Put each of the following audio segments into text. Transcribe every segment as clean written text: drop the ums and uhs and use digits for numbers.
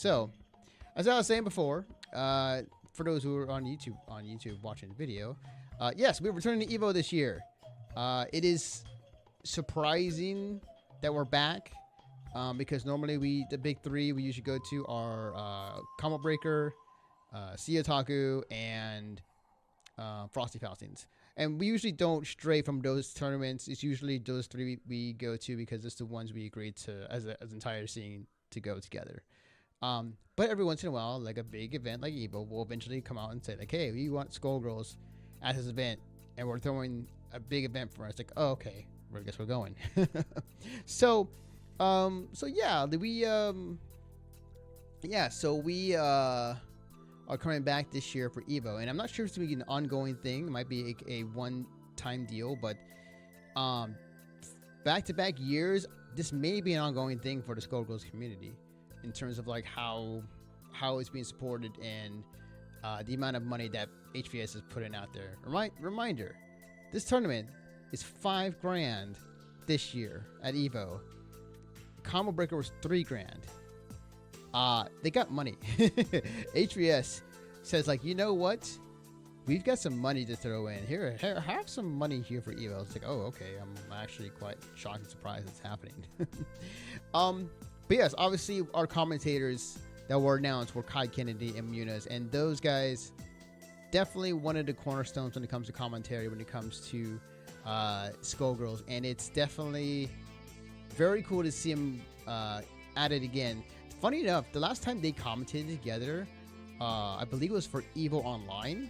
So, as I was saying before, for those who are on YouTube watching the video, yes, we're returning to Evo this year. It is surprising that we're back, because normally the big three we usually go to are Combo Breaker, Sea Otaku, and Frosty Faustings. And we usually don't stray from those tournaments. It's usually those three we go to because it's the ones we agreed to as an entire scene to go together. But every once in a while, like a big event like Evo will eventually come out and say like, hey, we want Skullgirls at this event, and we're throwing a big event for us. Like, oh, okay, well, I guess we're going. So yeah, we are coming back this year for Evo, and I'm not sure if it's going to be an ongoing thing. It might be a one-time deal, but back-to-back years, this may be an ongoing thing for the Skullgirls community in terms of like how it's being supported and the amount of money that HVS is putting out there. Reminder, this tournament is $5,000 this year at Evo. Combo Breaker was $3,000. They got money. HVS says like, you know what? We've got some money to throw in. Here, have some money here for Evo. It's like, oh, okay. I'm actually quite shocked and surprised it's happening. But yes, obviously our commentators that were announced were Kai Kennedy and Muniz, and those guys definitely one of the cornerstones when it comes to commentary, when it comes to Skullgirls, and it's definitely very cool to see them at it again. Funny enough, the last time they commentated together, I believe it was for Evo Online,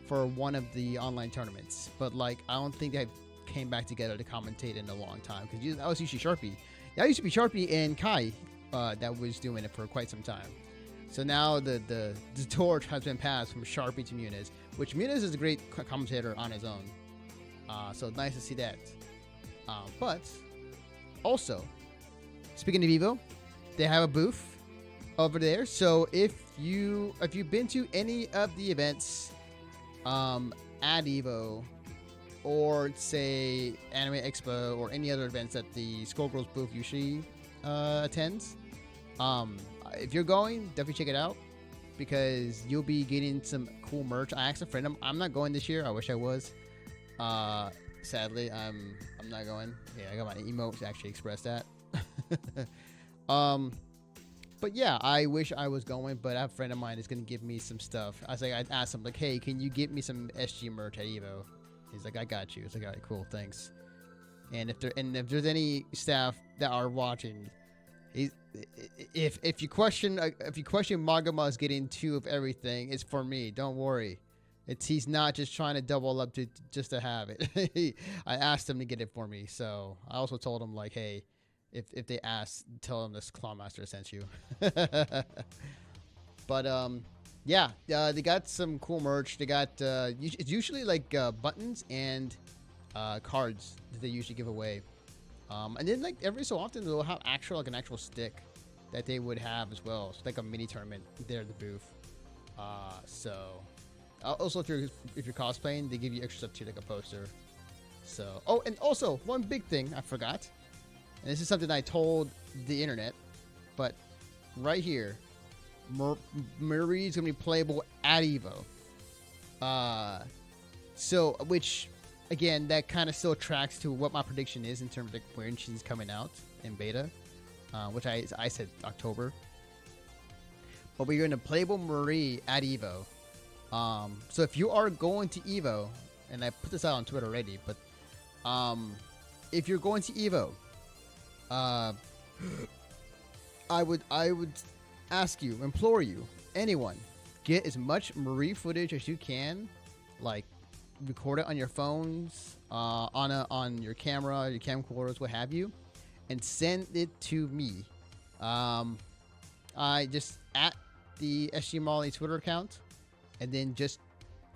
for one of the online tournaments. But like, I don't think they came back together to commentate in a long time, because that was usually Sharpie. That used to be Sharpie and Kai that was doing it for quite some time. So now the torch has been passed from Sharpie to Muniz, which Muniz is a great commentator on his own. So nice to see that. But also, speaking of Evo, they have a booth over there. So if you've been to any of the events at Evo, or say Anime Expo or any other events that the Skullgirls booth usually attends, if you're going, definitely check it out, because you'll be getting some cool merch. I asked a friend, I'm not going this year. I wish I was. Sadly, I'm not going. Yeah, I got my emote to actually express that. But yeah, I wish I was going, but I have a friend of mine is gonna give me some stuff. I asked him like, hey, can you get me some SG merch at Evo? He's like, I got you. It's like, all right, cool, thanks. And if there's any staff that are watching, if you question Magama's getting two of everything, it's for me. Don't worry. He's not just trying to double up just to have it. I asked him to get it for me, so I also told him like, hey, if they ask, tell them this Clawmaster sent you. But yeah, they got some cool merch. They got it's usually like buttons and cards that they usually give away. And then like every so often they'll have an actual stick that they would have as well. So like a mini tournament there at the booth. So also if you're cosplaying, they give you extra stuff too, like a poster. So and also one big thing I forgot, and this is something I told the internet, but right here, Marie's gonna be playable at Evo. So which again, that kind of still tracks to what my prediction is in terms of like when she's coming out in beta, which I said October. But we're going to playable Marie at Evo. So if you are going to Evo, and I put this out on Twitter already, but if you're going to Evo, I would ask you, implore you, anyone, get as much Marie footage as you can, like record it on your phones, on your camera, your camcorders, what have you, and send it to me. I just at the SG Molly Twitter account, and then just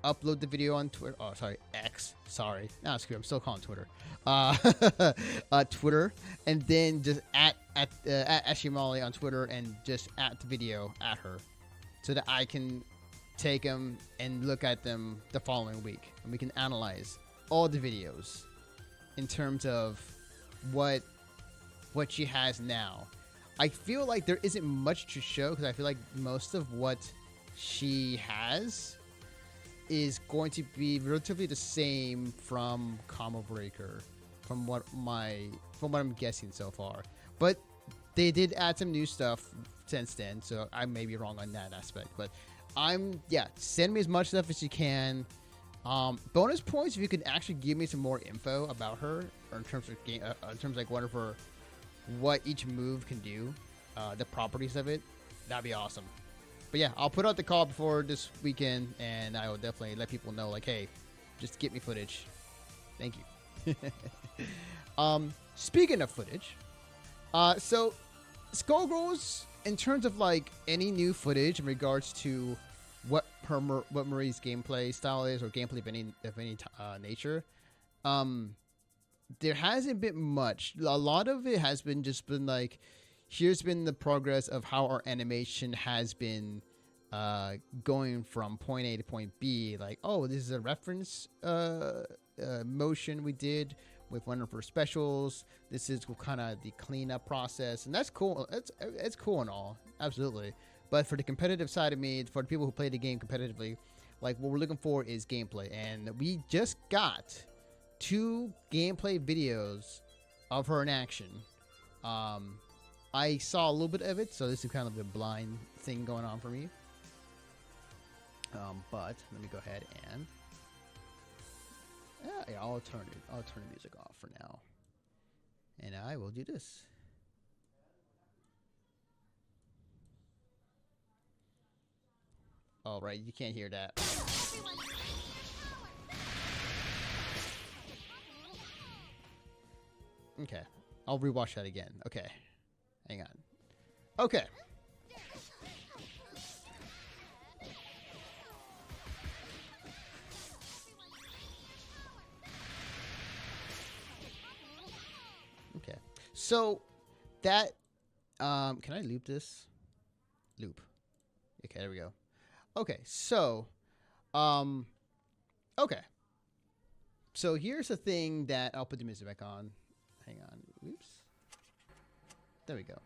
upload the video on Twitter. Oh, sorry, X. Sorry, no, screw. I'm still calling Twitter. Twitter, and then just at SG Molly on Twitter, and just at the video at her, so that I can take them and look at them the following week, and we can analyze all the videos in terms of what she has now. I feel like there isn't much to show because I feel like most of what she has is going to be relatively the same from Combo Breaker, from what I'm guessing so far. But they did add some new stuff since then, so I may be wrong on that aspect. But send me as much stuff as you can. Bonus points if you could actually give me some more info about her, or in terms of game, in terms of like what each move can do, the properties of it. That'd be awesome. But yeah, I'll put out the call before this weekend, and I will definitely let people know, like, hey, just get me footage. Thank you. Speaking of footage, so Skullgirls, in terms of like any new footage in regards to what Marie's gameplay style is, or gameplay of any nature, there hasn't been much. A lot of it has been just been like, here's been the progress of how our animation has been going from point A to point B. Like, oh, this is a reference motion we did with one of her specials. This is kind of the cleanup process, and that's cool. It's cool and all, absolutely. But for the competitive side of me, for the people who play the game competitively, like what we're looking for is gameplay, and we just got 2 gameplay videos of her in action. I saw a little bit of it, so this is kind of a blind thing going on for me. But let me go ahead and I'll turn the music off for now, and I will do this. All right, you can't hear that. Okay, I'll rewatch that again. Okay, hang on. Okay. Okay, so that can I loop this? Loop. Okay, there we go. Okay, so okay. So here's the thing that I'll put the music back on. Hang on. Oops. There we go.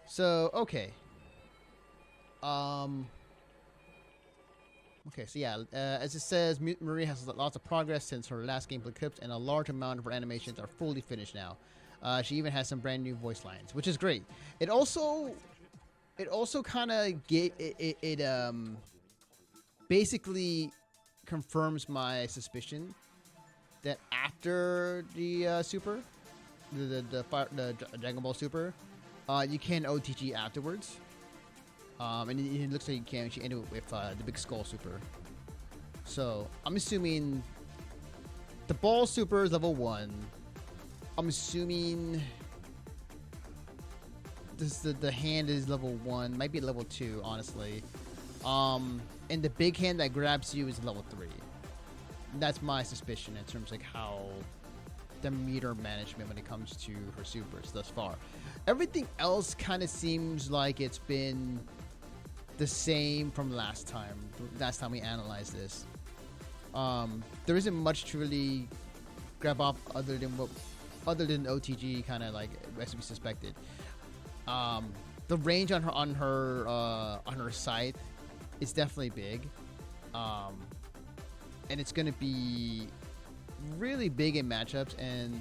So, okay. Okay, so yeah, as it says, Marie has lots of progress since her last gameplay clips, and a large amount of her animations are fully finished now. She even has some brand new voice lines, which is great. It also kind of basically confirms my suspicion that after the the Dragon Ball Super, you can OTG afterwards. And it looks like you can actually end it with the Big Skull Super. So I'm assuming the Ball Super is level 1. I'm assuming the hand is level 1, might be level 2, honestly. And the big hand that grabs you is level 3. That's my suspicion in terms of like how the meter management when it comes to her supers thus far. Everything else kind of seems like it's been the same from last time we analyzed this. There isn't much to really grab off other than OTG, kind of like as we suspected. The range on her scythe is definitely big, and it's gonna be really big in matchups. And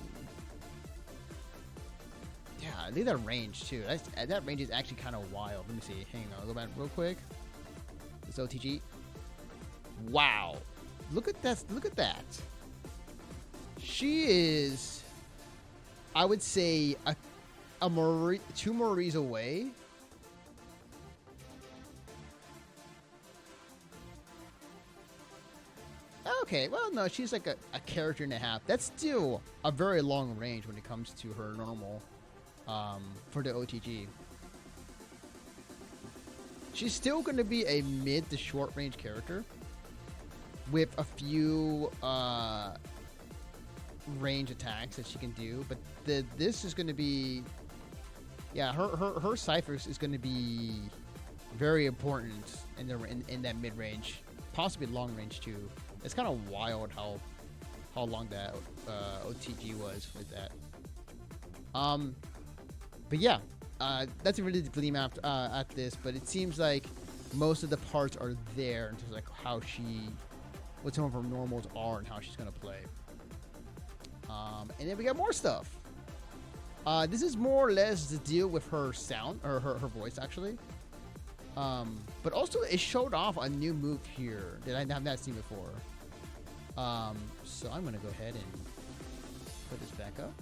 yeah, I think that range too. That range is actually kind of wild. Let me see. Hang on, I'll go back real quick. This OTG. Wow, look at that! Look at that. She is, I would say, two Maries away. Okay, well, no, she's like a character and a half. That's still a very long range when it comes to her normal for the OTG. She's still going to be a mid to short range character with a few range attacks that she can do, but this is going to be, yeah, her ciphers is going to be very important in that mid range, possibly long range too. It's kind of wild how long that OTG was with that. But yeah, that's a really gleam after at this. But it seems like most of the parts are there in terms of like how what some of her normals are and how she's gonna play. And then we got more stuff. This is more or less to deal with her sound or her voice actually. But also it showed off a new move here that I have not seen before. So I'm gonna go ahead and put this back up,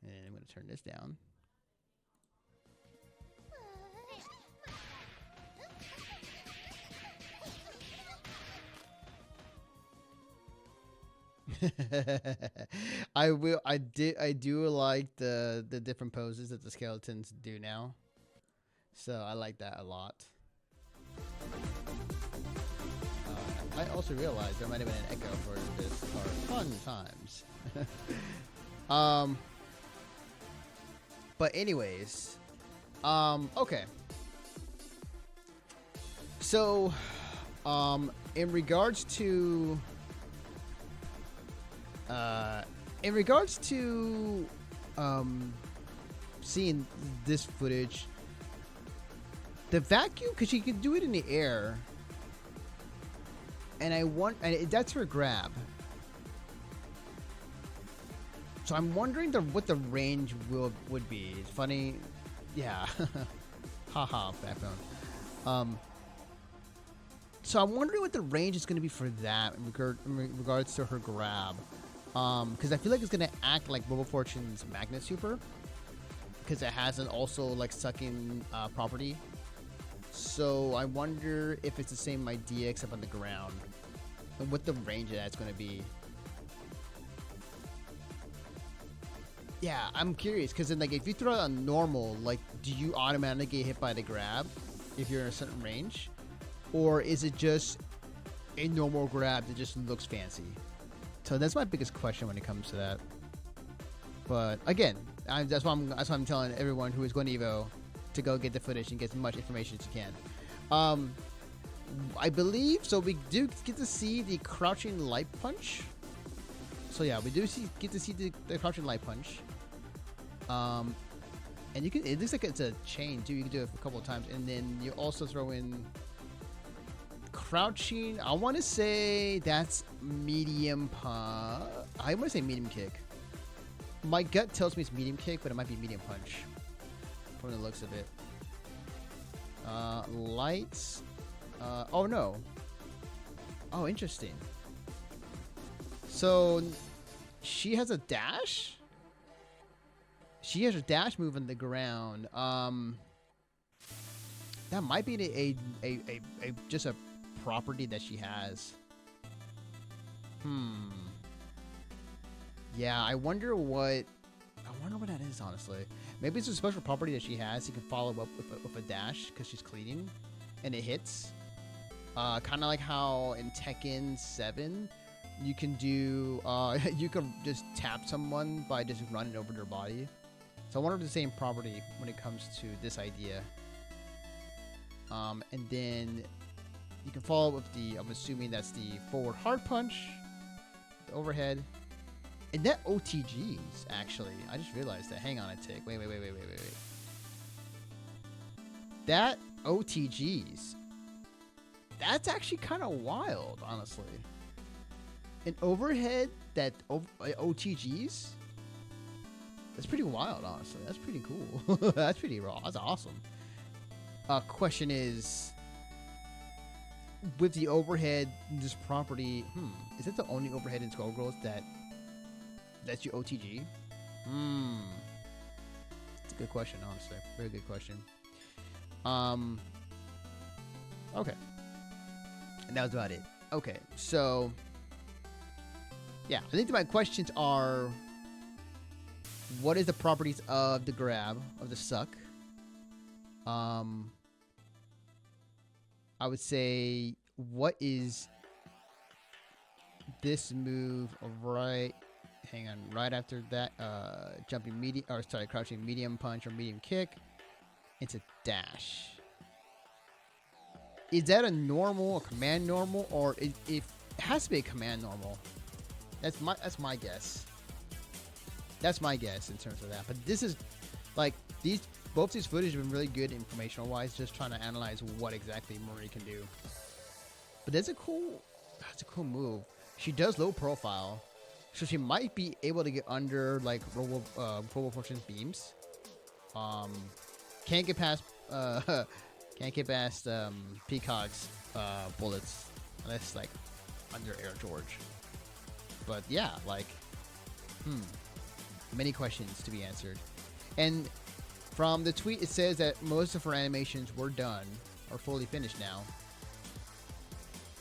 and I'm gonna turn this down. I do like the different poses that the skeletons do now. So I like that a lot. I also realized there might have been an echo for this part fun times. But anyways, okay. So, in regards to seeing this footage, the vacuum, because you can do it in the air, and that's her grab. So I'm wondering what the range would be. It's funny, yeah. Haha, backbone. So I'm wondering what the range is going to be for that in regards to her grab. Because I feel like it's going to act like Robo Fortune's Magnet Super, because it has an also like sucking property. So I wonder if it's the same idea except on the ground, and what the range of that's going to be. Yeah, I'm curious, because then like if you throw it on normal, like do you automatically get hit by the grab if you're in a certain range, or is it just a normal grab that just looks fancy? So that's my biggest question when it comes to that. But again, that's why I'm telling everyone who is going to Evo to go get the footage and get as much information as you can. I believe so. We do get to see the crouching light punch. So yeah, we do get to see the crouching light punch. And you can. It looks like it's a chain too. You can do it a couple of times, and then you also throw in crouching. I want to say that's medium. I want to say medium kick. My gut tells me it's medium kick, but it might be medium punch from the looks of it. Lights. Oh no. Oh, interesting. So she has a dash. She has a dash move on the ground. That might be a just a property that she has. Yeah, I wonder what that is, honestly. Maybe it's a special property that she has. You can follow up with a dash because she's cleaning, and it hits. Kind of like how in Tekken 7, you can do you can just tap someone by just running over their body. So I wonder if it's the same property when it comes to this idea. And then you can follow with I'm assuming that's the forward hard punch, the overhead. And that OTGs, actually. I just realized that. Hang on a tick. Wait. That OTGs. That's actually kind of wild, honestly. An overhead that OTGs? That's pretty wild, honestly. That's pretty cool. That's pretty raw. That's awesome. Question is, with the overhead, this property, is it the only overhead in Skullgirls that's your OTG? It's a good question, honestly. Very good question. Okay. And that was about it. Okay, so yeah, I think my questions are: what is the properties of the grab, of the suck? I would say, what is this move right? Hang on, right after that, crouching medium punch or medium kick into dash. Is that a command normal, or it has to be a command normal? That's my guess. That's my guess in terms of that. But this is like both these footage have been really good informational wise, just trying to analyze what exactly Marie can do. But that's a cool move. She does low profile, so she might be able to get under like Robo Fortune's beams. Can't get past Peacock's bullets unless like under Air George. But yeah, like many questions to be answered. And from the tweet, it says that most of her animations were done or fully finished now.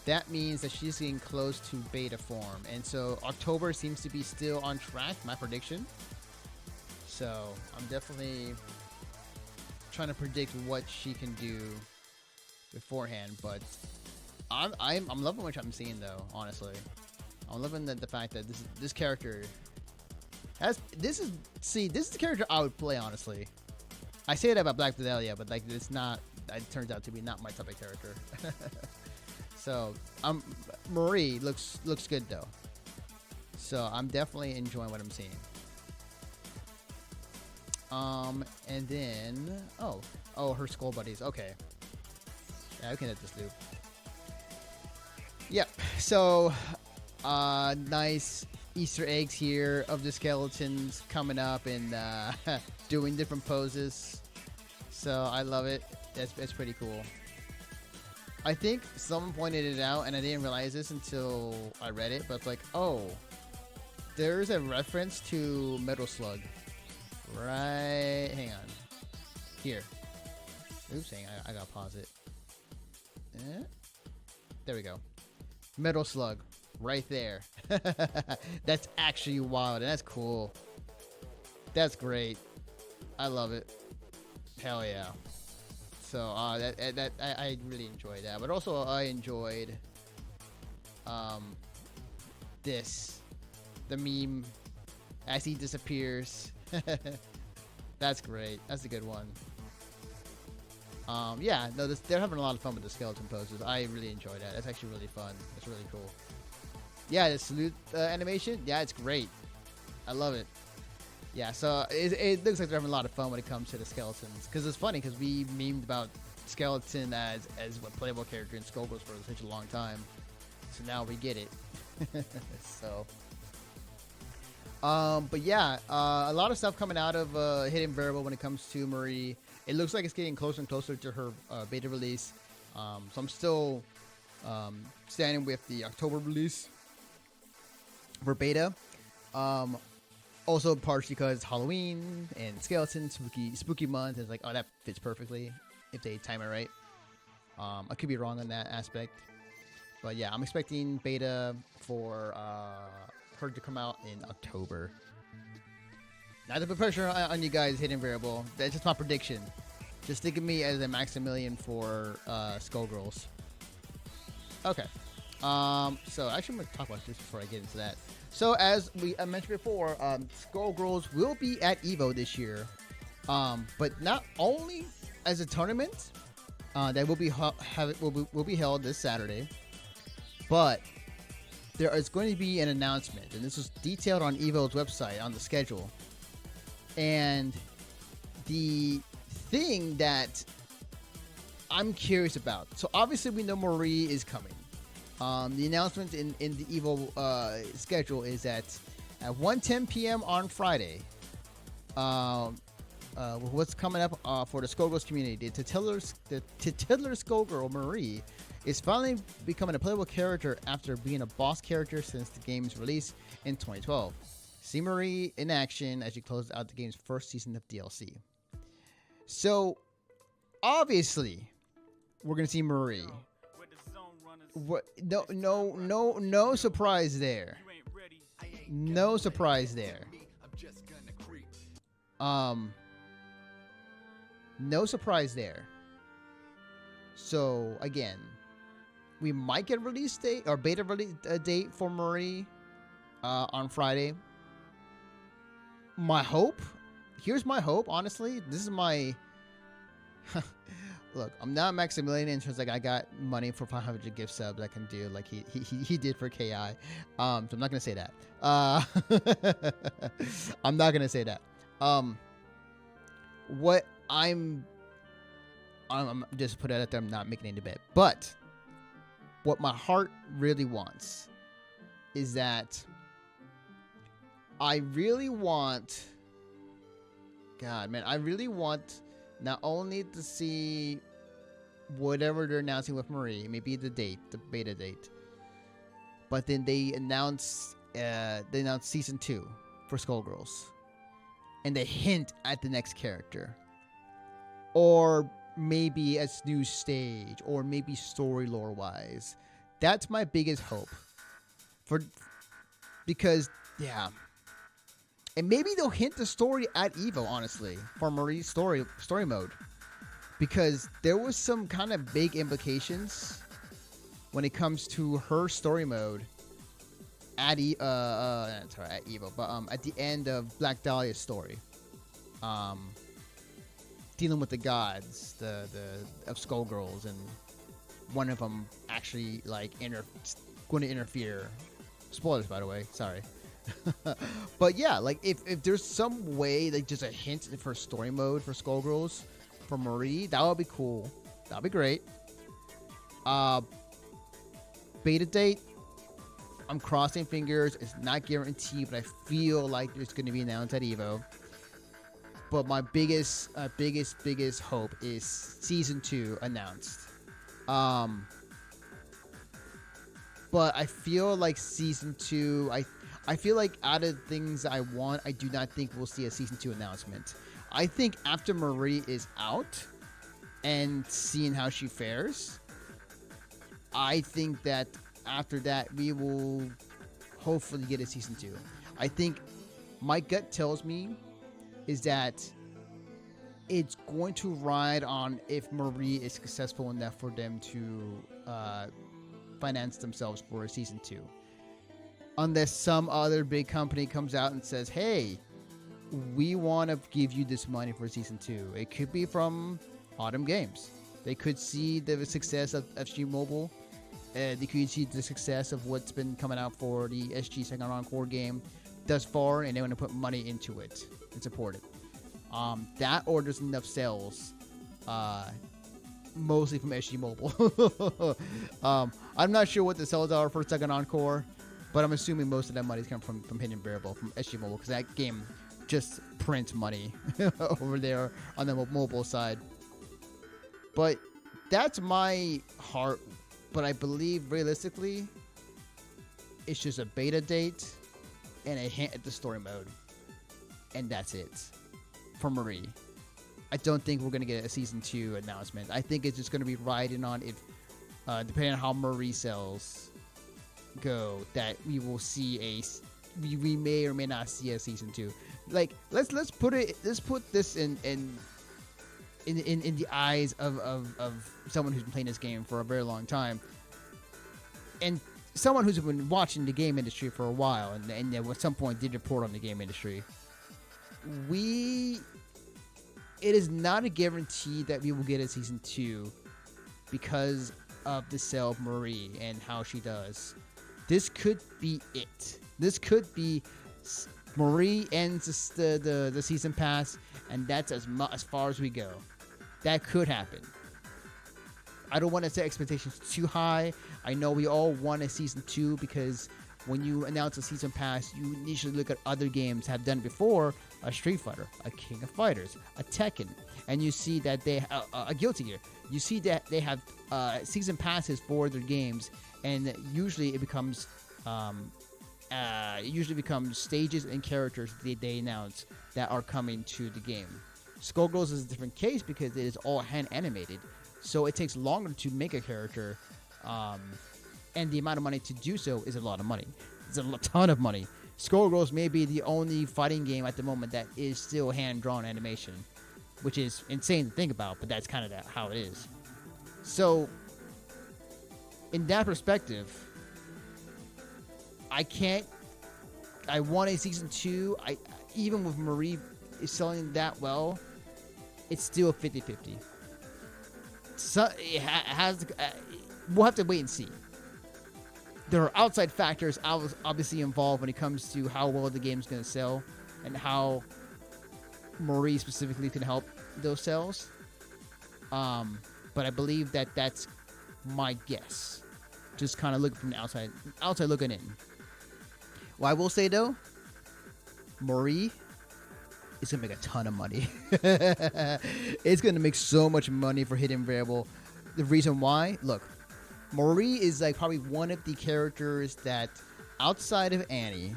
That means that she's getting close to beta form. And so October seems to be still on track, my prediction. So I'm definitely trying to predict what she can do beforehand. But I'm loving what I'm seeing, though, honestly. I'm loving the fact that this character this is the character I would play, honestly. I say that about Black Fidelia, but like it turns out to be not my type of character. So Marie looks good though. So I'm definitely enjoying what I'm seeing. And then her skull buddies. Okay. Yeah, we can hit this loop. Yep. So nice Easter eggs here of the skeletons coming up and doing different poses. So I love it. It's pretty cool. I think someone pointed it out and I didn't realize this until I read it, but it's like, oh, there's a reference to Metal Slug. Right, hang on. Here. Oops, hang on, I gotta pause it. There we go. Metal Slug. Right there. That's actually wild, and that's cool. That's great. I love it. Hell yeah. So I really enjoyed that, but also I enjoyed the meme as he disappears. That's great. That's a good one. Yeah, no, they're having a lot of fun with the skeleton poses. I really enjoy that. That's actually really fun. That's really cool. Yeah, the salute animation. Yeah, it's great. I love it. Yeah, so it looks like they're having a lot of fun when it comes to the skeletons. Because it's funny, because we memed about skeleton as a playable character in Skullgirls for such a long time. So now we get it. So, but yeah, a lot of stuff coming out of Hidden Variable when it comes to Marie. It looks like it's getting closer and closer to her beta release. So I'm still standing with the October release for beta. Also partially because it's Halloween and skeleton spooky month. It's like, oh, that fits perfectly if they time it right. I could be wrong on that aspect, but yeah, I'm expecting beta for her to come out in October. Not to put pressure on you guys, Hidden Variable. That's just my prediction. Just think of me as a Maximilian for Skullgirls. Okay. So actually, I'm going to talk about this before I get into that. So as I mentioned before, Skullgirls will be at EVO this year. But not only as a tournament that will be held this Saturday, but there is going to be an announcement, and this is detailed on EVO's website on the schedule. And the thing that I'm curious about, so obviously we know Marie is coming. The announcement in the EVO schedule is that at 1:10 p.m. on Friday, what's coming up for the Skullgirls community, the titular Skullgirl Marie is finally becoming a playable character after being a boss character since the game's release in 2012. See Marie in action as she closes out the game's first season of DLC. So, obviously, we're gonna see Marie. What? No surprise there. No surprise there. No surprise there. So again, we might get a release date or beta release date for Marie on Friday. Here's my hope, honestly. This is my look, I'm not Maximilian in terms like I got money for 500 gift subs I can do like he did for Ki. So I'm not gonna say that. I'm not gonna say that. What I'm just put it out there. I'm not making any bet, but what my heart really wants is that I really want. God, man, I really want not only to see whatever they're announcing with Marie, maybe the date, the beta date, but then they announced season 2 for Skullgirls, and they hint at the next character, or maybe a new stage, or maybe story lore wise. That's my biggest hope, because yeah. And maybe they'll hint the story at Evo, honestly, for Marie's story mode. Because there was some kind of big implications when it comes to her story mode at at Evo, but at the end of Black Dahlia's story. Dealing with the gods, of Skullgirls, and one of them actually like going to interfere. Spoilers, by the way. Sorry. But yeah, like if there's some way, like just a hint for story mode for Skullgirls for Marie, that would be cool. That'd be great. Beta date, I'm crossing fingers. It's not guaranteed, but I feel like it's going to be announced at Evo. But my biggest hope is season 2 announced. But I feel like season 2, I feel like out of things I want, I do not think we'll see a season 2 announcement. I think after Marie is out and seeing how she fares, I think that after that we will hopefully get a season 2. I think my gut tells me is that it's going to ride on if Marie is successful enough for them to finance themselves for a season 2. Unless some other big company comes out and says, hey, we want to give you this money for season 2. It could be from Autumn Games. They could see the success of FG Mobile. They could see the success of what's been coming out for the SG Second Encore game thus far, and they want to put money into it and support it. That or there's enough sales, mostly from SG Mobile. I'm not sure what the sales are for Second Encore, but I'm assuming most of that money's come from Hidden Variable, from SG Mobile, because that game just prints money over there on the mobile side. But that's my heart. But I believe realistically, it's just a beta date and a hint at the story mode, and that's it for Marie. I don't think we're gonna get a season 2 announcement. I think it's just gonna be riding on if, depending on how Marie sales go, that we will see we may or may not see a season 2. Like let's put this in the eyes of someone who's been playing this game for a very long time, and someone who's been watching the game industry for a while, and at some point did report on the game industry. It is not a guarantee that we will get a season 2 because of the sale of Marie and how she does. This could be it. This could be Marie ends the season pass, and that's as far as we go. That could happen. I don't want to set expectations too high. I know we all want a season 2 because when you announce a season pass, you initially look at other games have done before, a Street Fighter, a King of Fighters, a Tekken, and you see that they a Guilty Gear. You see that they have season passes for their games, and usually it becomes stages and characters they announce that are coming to the game. Skullgirls is a different case because it is all hand animated, so it takes longer to make a character, and the amount of money to do so is a lot of money. It's a ton of money. Skullgirls may be the only fighting game at the moment that is still hand-drawn animation, which is insane to think about, but that's kind of how it is. So, in that perspective, I want a season 2. Even with Marie is selling that well, it's still 50-50. So it has. We'll have to wait and see. There are outside factors obviously involved when it comes to how well the game's going to sell and how Marie specifically can help those sales. But I believe that that's my guess. Just kind of looking from the outside looking in. What I will say though, Marie is gonna make a ton of money. It's gonna make so much money for Hidden Variable. The reason why, look, Marie is like probably one of the characters that, outside of Annie,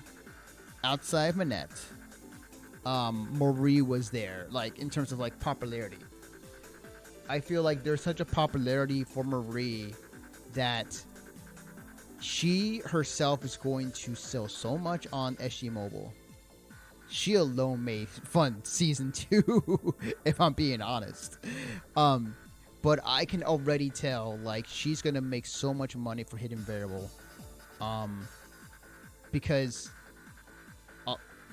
outside of Manette, Marie was there, like in terms of like popularity. I feel like there's such a popularity for Marie that she herself is going to sell so much on SG Mobile. She alone made fun season 2, if I'm being honest. But I can already tell, like, she's gonna make so much money for Hidden Variable. Because,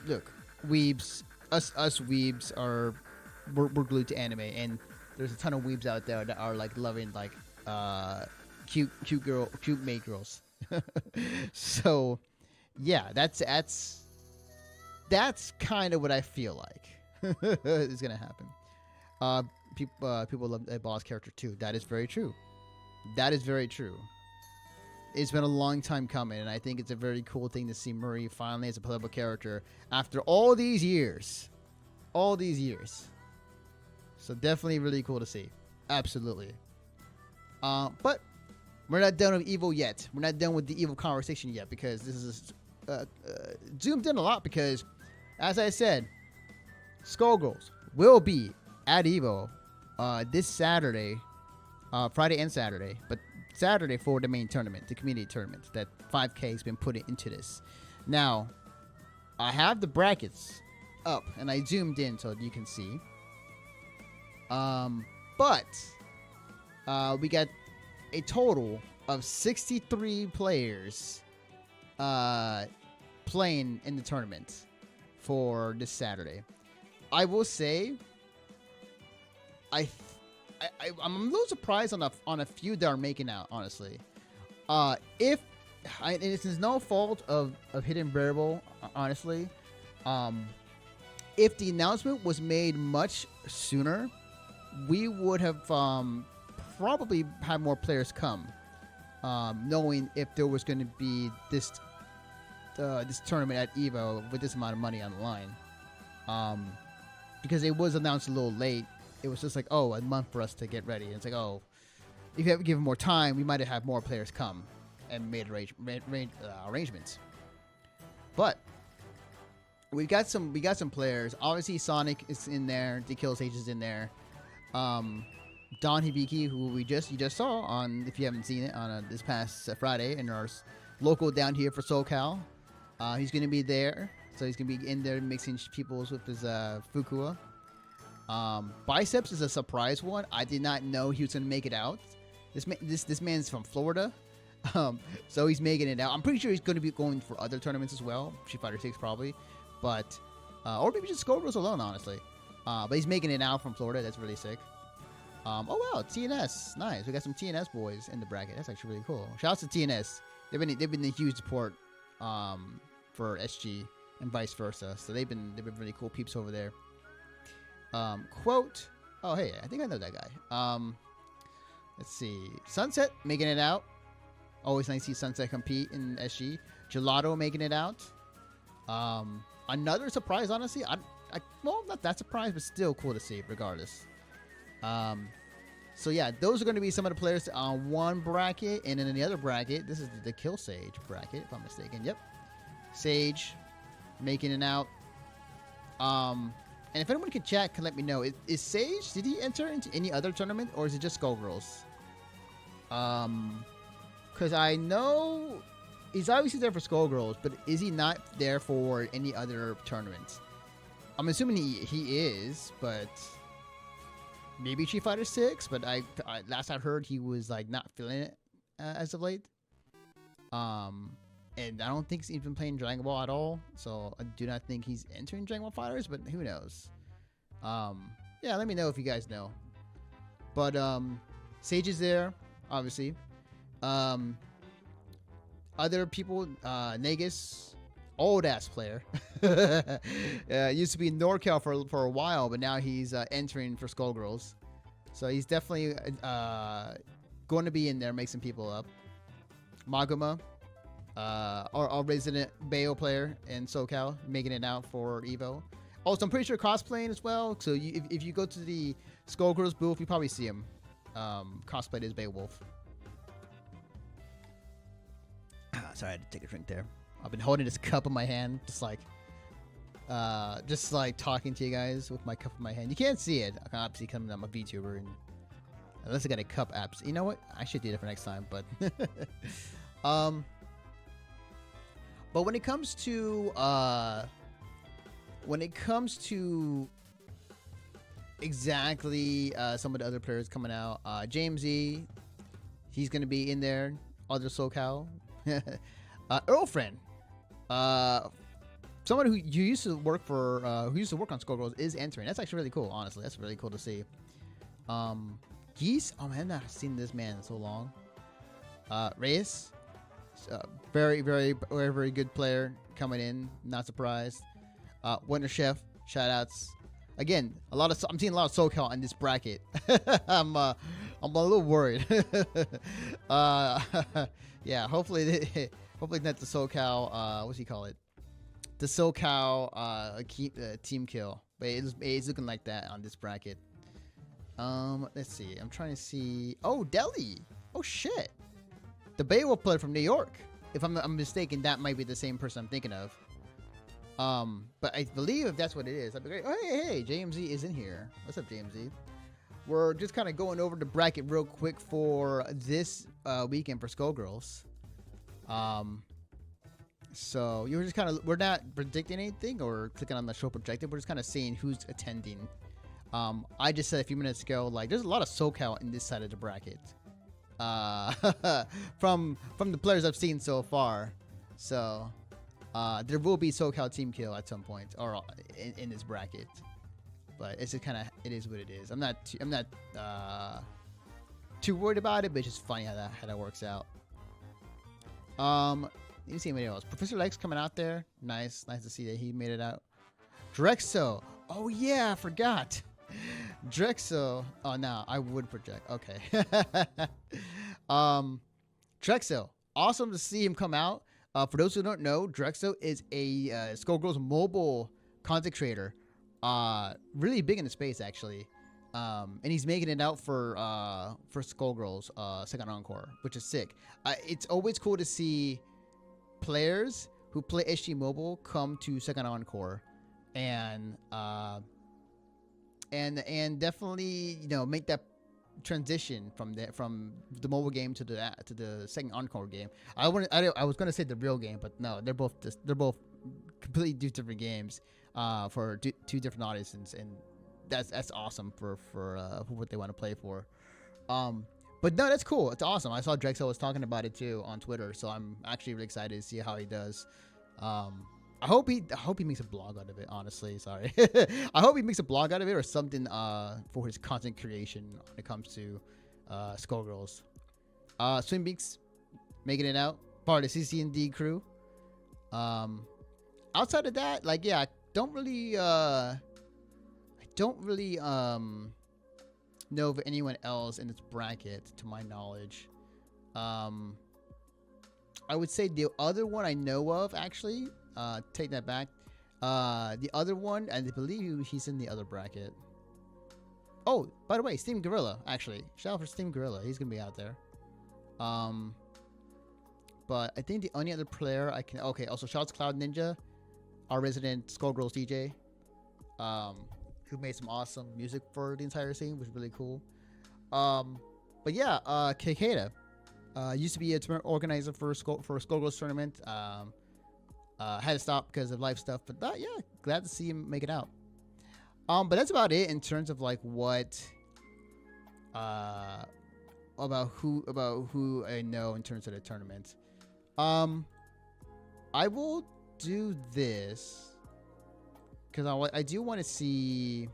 look, weebs, us weebs we're glued to anime, and there's a ton of weebs out there that are like loving like cute maid girls. So, yeah, that's kind of what I feel like is gonna happen. People love a boss character too. That is very true. That is very true. It's been a long time coming, and I think it's a very cool thing to see Marie finally as a playable character after all these years. All these years. So definitely really cool to see. Absolutely. But we're not done with Evo yet. We're not done with the Evo conversation yet, because this is zoomed in a lot because, as I said, Skullgirls will be at Evo this Saturday, Friday and Saturday, but Saturday for the main tournament, the community tournament that 5K has been put into this. Now, I have the brackets up and I zoomed in so you can see. But we got a total of 63 players playing in the tournament for this Saturday. I will say, I'm a little surprised on a few that are making out, honestly. And it's no fault of Hidden Variable, honestly. If the announcement was made much sooner, we would have probably had more players come, knowing if there was going to be this tournament at Evo with this amount of money on the line. Because it was announced a little late. It was just like, oh, a month for us to get ready. And it's like, oh, if you have given more time, we might have had more players come and made arrangements. But we got some players. Obviously, Sonic is in there. The Kill Stage is in there. Don Hibiki, who you just saw on, if you haven't seen it, on this past Friday in our local down here for SoCal. He's going to be there. So he's going to be in there mixing peoples with his Fukua. Biceps is a surprise one. I did not know he was going to make it out. This man's from Florida. So he's making it out. I'm pretty sure he's going to be going for other tournaments as well. Street Fighter 6 probably. But, or maybe just Skullgirls alone, honestly. But he's making it out from Florida. That's really sick. Oh, wow. TNS. Nice. We got some TNS boys in the bracket. That's actually really cool. Shout out to TNS. They've been a huge support for SG and vice versa. So they've been really cool peeps over there. Quote. Oh, hey, I think I know that guy. Let's see. Sunset making it out. Always nice to see Sunset compete in SG. Gelato making it out. Another surprise, honestly. Well, not that surprised, but still cool to see, regardless. So yeah, those are going to be some of the players on one bracket, and then in the other bracket, this is the Kill Sage bracket, if I'm mistaken. Yep, Sage making it out. And if anyone can chat, can let me know. Is Sage, did he enter into any other tournament, or is it just Skullgirls? Because I know he's obviously there for Skullgirls, but is he not there for any other tournaments? I'm assuming he is, but maybe Street Fighter 6. But I last I heard he was like not feeling it as of late. And I don't think he's been playing Dragon Ball at all, so I do not think he's entering Dragon Ball Fighters, but who knows? Yeah, let me know if you guys know. But Sage is there, obviously. Other people, Nagus, old ass player. Used to be in NorCal for a while, but now he's entering for Skullgirls. So he's definitely going to be in there, make some people up. Maguma, our resident Bayo player in SoCal, making it out for Evo. Also, I'm pretty sure cosplaying as well. So if you go to the Skullgirls booth, you probably see him cosplayed as Beowulf. Sorry, I had to take a drink there. I've been holding this cup in my hand, just like talking to you guys with my cup in my hand. You can't see it. I can obviously come. I'm a VTuber, and unless I got a cup apps. You know what? I should do that for next time. But but when it comes to exactly some of the other players coming out, James E, he's gonna be in there. Other SoCal. Earlfriend, someone who used to work for who used to work on Skullgirls is entering. That's actually really cool. Honestly, that's really cool to see. Geese. Oh man, I've not seen this man in so long. Reyes, very good player coming in. Not surprised. Winter Chef. Shout outs. Again, I'm seeing a lot of SoCal in this bracket. I'm a little worried. Yeah, hopefully not the SoCal. What's he call it? The SoCal team kill. But it's looking like that on this bracket. Let's see. I'm trying to see. Oh, Delhi. Oh shit. The Beowulf player from New York. If I'm mistaken, that might be the same person I'm thinking of. But I believe if that's what it is, that'd be great. Oh, hey, JMZ is in here. What's up, JMZ? We're just kind of going over the bracket real quick for this weekend for Skullgirls. So you're just kind of, we're not predicting anything or clicking on the show projected. We're just kind of seeing who's attending. I just said a few minutes ago, like there's a lot of SoCal in this side of the bracket. From the players I've seen so far. So there will be SoCal team kill at some point or in this bracket. But it's just kind of, it is what it is. I'm not too worried about it, but it's just funny how that works out. You see anybody else? Professor Lex coming out there. Nice to see that he made it out. Drexo. Oh yeah, I forgot. Drexo. Oh no, I would project. Okay. Drexo. Awesome to see him come out. For those who don't know, Drexo is a Skullgirls mobile content creator. Really big in the space actually. And he's making it out for Skullgirls second encore, which is sick. It's always cool to see players who play SG Mobile come to second encore, and definitely make that transition from the mobile game to the second encore game. I was gonna say the real game, but no, they're both completely different games for two different audiences, and that's awesome for what they want to play for. But no, that's cool. It's awesome. I saw Drexel was talking about it too on Twitter, so I'm actually really excited to see how he does. I hope he makes a blog out of it. Honestly, sorry. I hope he makes a blog out of it or something for his content creation when it comes to Skullgirls. Swim Beaks making it out, part of the CC&D crew. Outside of that, like yeah, I don't really know of anyone else in this bracket to my knowledge. I would say the other one I know of, actually, take that back. The other one, I believe he's in the other bracket. Oh, by the way, Steam Gorilla, actually. Shout out for Steam Gorilla. He's going to be out there. But I think the only other player I can... Okay, also shout out to Cloud Ninja, our resident Skullgirls DJ. Who made some awesome music for the entire scene, which was really cool. But yeah, Keikeda used to be a tournament organizer for Skullgirls tournament. Had to stop because of life stuff, but yeah, glad to see him make it out. But that's about it in terms of like what about who I know in terms of the tournament. I will do this because I do want to see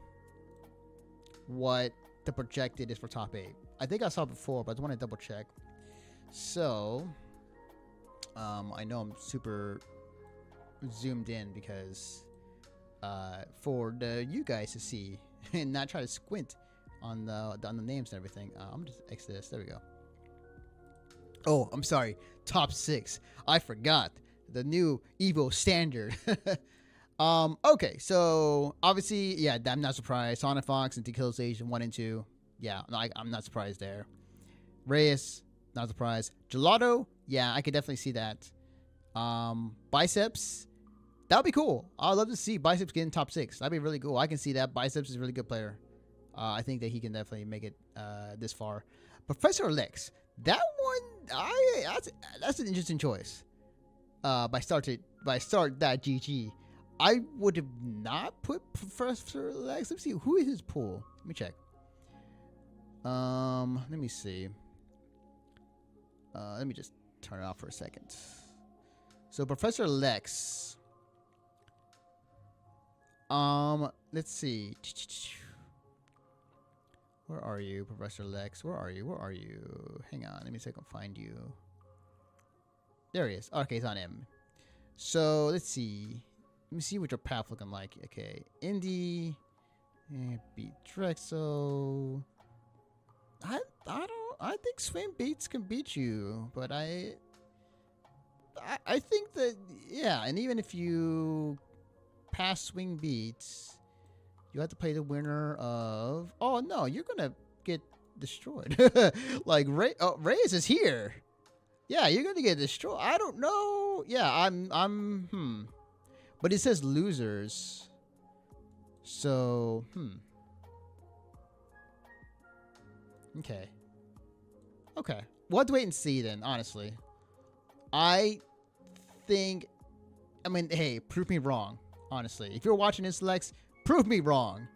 what the projected is for top 8. I think I saw it before, but I want to double check. So, I know I'm super zoomed in because for you guys to see and not try to squint on the names and everything. I'm just exit this. There we go. Oh, I'm sorry. Top 6. I forgot the new Evo standard. Okay, so obviously, yeah, I'm not surprised. Sonic Fox and Tequila Stage 1 and 2. Yeah, no, I'm not surprised there. Reyes, not surprised. Gelato, yeah, I could definitely see that. Biceps, that would be cool. I'd love to see Biceps get in top 6. That'd be really cool. I can see that. Biceps is a really good player. I think that he can definitely make it this far. Professor Lex, that one, that's an interesting choice. By start that GG, I would have not put Professor Lex. Let's see who is his pool. Let me check. Let me see. Let me just turn it off for a second. So Professor Lex. Let's see. Where are you, Professor Lex? Where are you? Where are you? Hang on. Let me see if I can find you. There he is. Okay, it's on him. So let's see. Let me see what your path looking like. Okay, Indy, beat Drexel. I think Swing Beats can beat you, but I think that, yeah, and even if you pass Swing Beats, you have to play the winner of. Oh no, you're gonna get destroyed. Like Reyes is here. Yeah, you're gonna get destroyed. I don't know. Yeah, I'm. But it says losers. So Okay. Okay. We'll have to wait and see then, honestly. I think, I mean, hey, prove me wrong, honestly. If you're watching this, Lex, prove me wrong.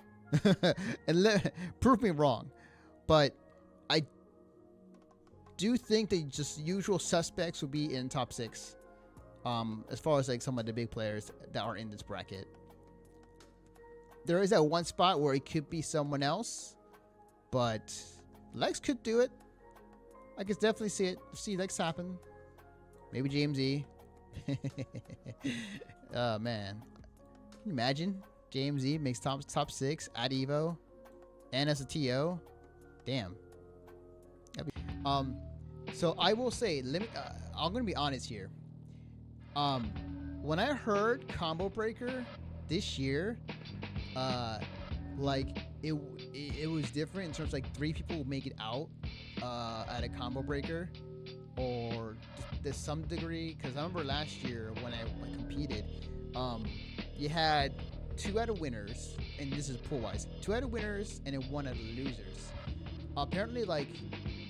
Prove me wrong. But I do think the just usual suspects will be in top 6. As far as like some of the big players that are in this bracket. There is that one spot where it could be someone else, but Lex could do it. I can definitely see Lex happen. Maybe James E. Oh man, can you imagine James E makes top 6 at Evo, and as a TO? Damn. So I will say, I'm gonna be honest here. When I heard Combo Breaker this year, like it was different in terms of like 3 people would make it out at a Combo Breaker, or to some degree, because I remember last year when I competed, you had 2 out of winners, and this is pool wise, 2 out of winners and then 1 out of losers. Apparently, like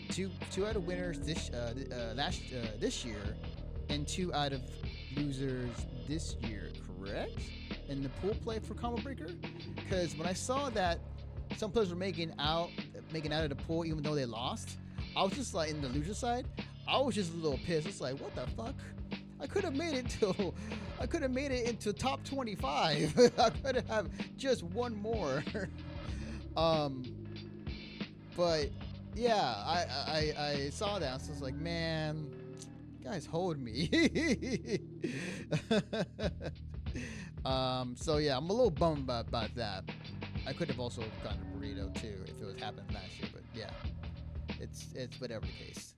two out of winners this year, and 2 out of losers this year, correct? In the pool play for Combo Breaker, because when I saw that some players were making out of the pool even though they lost, I was just like, in the loser side, I was just a little pissed. It's like, what the fuck? I could have made it into top 25. I could have just one more. But yeah, I saw that. So I was like, man, guys, hold me. So yeah, I'm a little bummed about that. I could have also gotten a burrito too if it was happening last year, but yeah, it's whatever the case.